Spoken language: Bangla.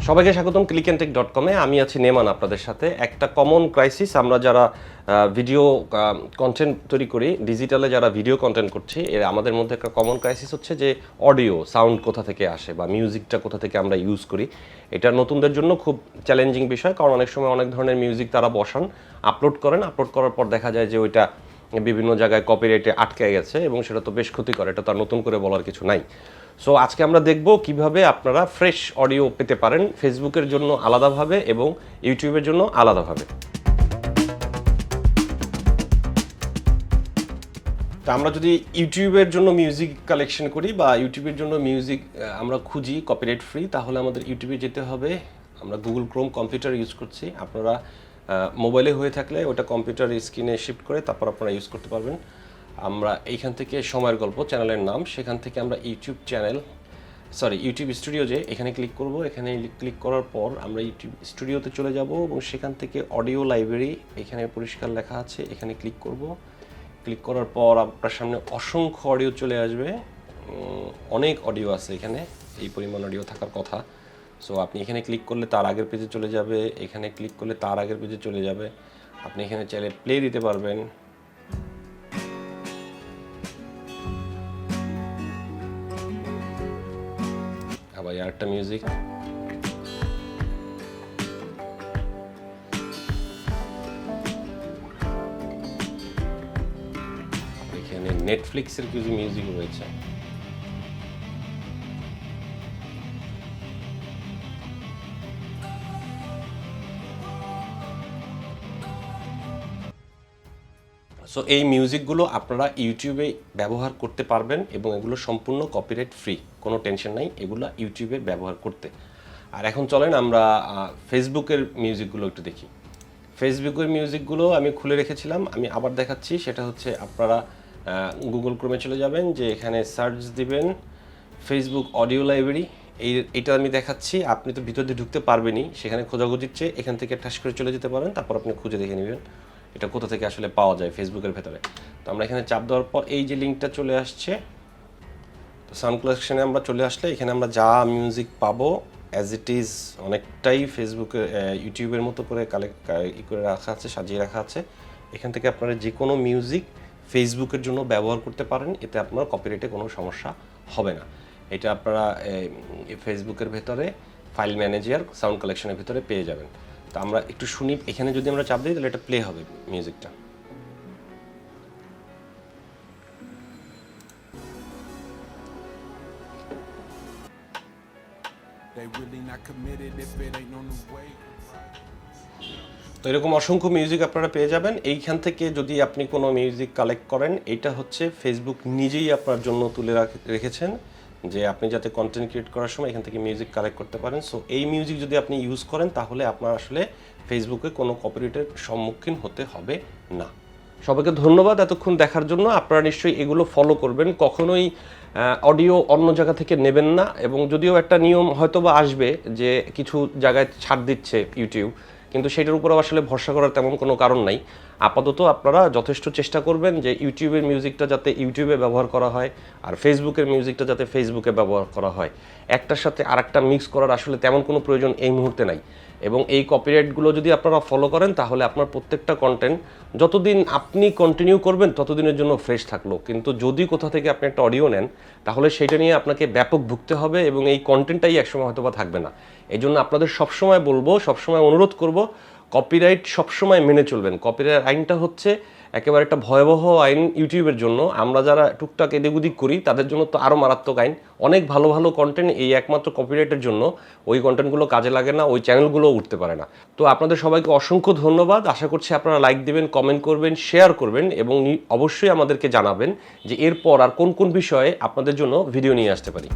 সবাইকে স্বাগতম clickntech.com-এ। আমি আছি নেমান আপনাদের সাথে। একটা কমন ক্রাইসিস, আমরা যারা ভিডিও কন্টেন্ট তৈরি করি, ডিজিটালে যারা ভিডিও কন্টেন্ট করছি, এর আমাদের মধ্যে একটা কমন ক্রাইসিস হচ্ছে যে অডিও সাউন্ড কোথা থেকে আসে বা মিউজিকটা কোথা থেকে আমরা ইউজ করি। এটা নতুনদের জন্য খুব চ্যালেঞ্জিং বিষয়, কারণ অনেক সময় অনেক ধরনের মিউজিক তারা বসান, আপলোড করার পর দেখা যায় যে ওইটা বিভিন্ন জায়গায় কপিরাইটে আটকে গেছে এবং সেটা তো বেশ ক্ষতিকর। এটা তো নতুন করে বলার কিছু নাই। সো আজকে আমরা দেখব কিভাবে আপনারা ফ্রেশ অডিও পেতে পারেন ফেসবুকের জন্য আলাদাভাবে এবং ইউটিউবের জন্য আলাদাভাবে। তা আমরা যদি ইউটিউবের জন্য মিউজিক কালেকশন করি বা ইউটিউবের জন্য মিউজিক আমরা খুঁজি কপিরাইট ফ্রি, তাহলে আমাদের ইউটিউবে যেতে হবে। আমরা গুগল ক্রোম কম্পিউটার ইউজ করছি, আপনারা মোবাইলে হয়ে থাকলে ওটা কম্পিউটার স্ক্রিনে শিফট করে তারপর আপনারা ইউজ করতে পারবেন। আমরা এইখান থেকে সময়ের গল্প চ্যানেলের নাম, সেখান থেকে আমরা ইউটিউব স্টুডিও যে এখানে ক্লিক করব। এখানে ক্লিক করার পর আমরা ইউটিউব স্টুডিওতে চলে যাব এবং সেখান থেকে অডিও লাইব্রেরি এখানে পরিষ্কার লেখা আছে, এখানে ক্লিক করব। ক্লিক করার পর আপনার সামনে অসংখ্য অডিও চলে আসবে, অনেক অডিও আছে এখানে, এই পরিমাণ অডিও থাকার কথা। সো আপনি এখানে ক্লিক করলে তার আগের পেজে চলে যাবে, এখানে ক্লিক করলে তার আগের পেজে চলে যাবে। আপনি এখানে চাইলে প্লে দিতে পারবেন। আবার আরেকটা মিউজিক, এখানে নেটফ্লিক্সের কিছু মিউজিক রয়েছে। সো এই মিউজিকগুলো আপনারা ইউটিউবে ব্যবহার করতে পারবেন এবং এগুলো সম্পূর্ণ কপিরাইট ফ্রি, কোনো টেনশন নাই এগুলো ইউটিউবে ব্যবহার করতে। আর এখন চলেন আমরা ফেসবুকের মিউজিকগুলো একটু দেখি। ফেসবুকের মিউজিকগুলো আমি খুলে রেখেছিলাম, আমি আবার দেখাচ্ছি। সেটা হচ্ছে আপনারা গুগল ক্রোমে চলে যাবেন, যে এখানে সার্চ দিবেন ফেসবুক অডিও লাইব্রেরি। এইটা আমি দেখাচ্ছি, আপনি তো ভিতর দিয়ে ঢুকতে পারবেনই, সেখানে খোঁজাখুঁজির চেয়ে এখান থেকে ঠাস করে চলে যেতে পারেন, তারপর আপনি খুঁজে দেখে নেবেন এটা কোথা থেকে আসলে পাওয়া যায় ফেসবুকের ভেতরে। তো আমরা এখানে চাপ দেওয়ার পর এই যে লিঙ্কটা চলে আসছে, তো সাউন্ড কালেকশনে আমরা চলে আসলে এখানে আমরা যা মিউজিক পাবো অ্যাজ ইট ইজ অনেকটাই ফেসবুকে ইউটিউবের মতো করে করে রাখা আছে, সাজিয়ে রাখা আছে। এখান থেকে আপনারা যে কোনো মিউজিক ফেসবুকের জন্য ব্যবহার করতে পারেন, এতে আপনার কপিরাইটে কোনো সমস্যা হবে না। এটা আপনারা ফেসবুকের ভেতরে ফাইল ম্যানেজার সাউন্ড কালেকশনের ভিতরে পেয়ে যাবেন। তো আমরা একটু শুনি, এখানে যদি আমরা চাপ দিই তাহলে এটা প্লে হবে মিউজিকটা। তো এরকম অসংখ্য মিউজিক আপনারা পেয়ে যাবেন। এইখান থেকে যদি আপনি কোনো মিউজিক কালেক্ট করেন, এটা হচ্ছে ফেসবুক নিজেই আপনার জন্য তুলে রেখেছেন, যে আপনি যাতে কন্টেন্ট ক্রিয়েট করার সময় এখান থেকে মিউজিক কালেক্ট করতে পারেন। সো এই মিউজিক যদি আপনি ইউজ করেন তাহলে আপনার আসলে ফেসবুকে কোনো কপিরাইটের সম্মুখীন হতে হবে না। সবাইকে ধন্যবাদ এতক্ষণ দেখার জন্য। আপনারা নিশ্চয়ই এগুলো ফলো করবেন, কখনোই অডিও অন্য জায়গা থেকে নেবেন না। এবং যদিও একটা নিয়ম হয়তো বা আসবে যে কিছু জায়গায় ছাড় দিচ্ছে ইউটিউব, কিন্তু সেটার উপর আসলে ভরসা করার তেমন কোনো কারণ নাই। আপাতত আপনারা যথেষ্ট চেষ্টা করবেন যে ইউটিউবের মিউজিকটা যাতে ইউটিউবে ব্যবহার করা হয় আর ফেসবুকের মিউজিকটা যাতে ফেসবুকে ব্যবহার করা হয়। একটার সাথে আরেকটা মিক্স করার আসলে তেমন কোনো প্রয়োজন এই মুহূর্তে নাই। এবং এই কপিরাইটগুলো যদি আপনারা ফলো করেন তাহলে আপনার প্রত্যেকটা কন্টেন্ট যতদিন আপনি কন্টিনিউ করবেন ততদিনের জন্য ফ্রেশ থাকলো। কিন্তু যদি কোথা থেকে আপনি একটা অডিও নেন তাহলে সেটা নিয়ে আপনাকে ব্যাপক ভুগতে হবে এবং এই কন্টেন্টটাই একসময় হয়তো বা থাকবে না। এই জন্য আপনাদের সবসময় বলবো, সবসময় অনুরোধ করব, কপিরাইট সবসময় মেনে চলবেন। কপিরাইট আইনটা হচ্ছে একেবারে একটা ভয়াবহ আইন ইউটিউবের জন্য। আমরা যারা টুকটাক এদিক ওদিক করি তাদের জন্য তো আরও মারাত্মক আইন। অনেক ভালো ভালো কন্টেন্ট এই একমাত্র কপিরাইটের জন্য ওই কন্টেন্টগুলো কাজে লাগে না, ওই চ্যানেলগুলো উঠতে পারে না। তো আপনাদের সবাইকে অসংখ্য ধন্যবাদ। আশা করছি আপনারা লাইক দেবেন, কমেন্ট করবেন, শেয়ার করবেন এবং অবশ্যই আমাদেরকে জানাবেন যে এরপর আর কোন কোন বিষয়ে আপনাদের জন্য ভিডিও নিয়ে আসতে পারি।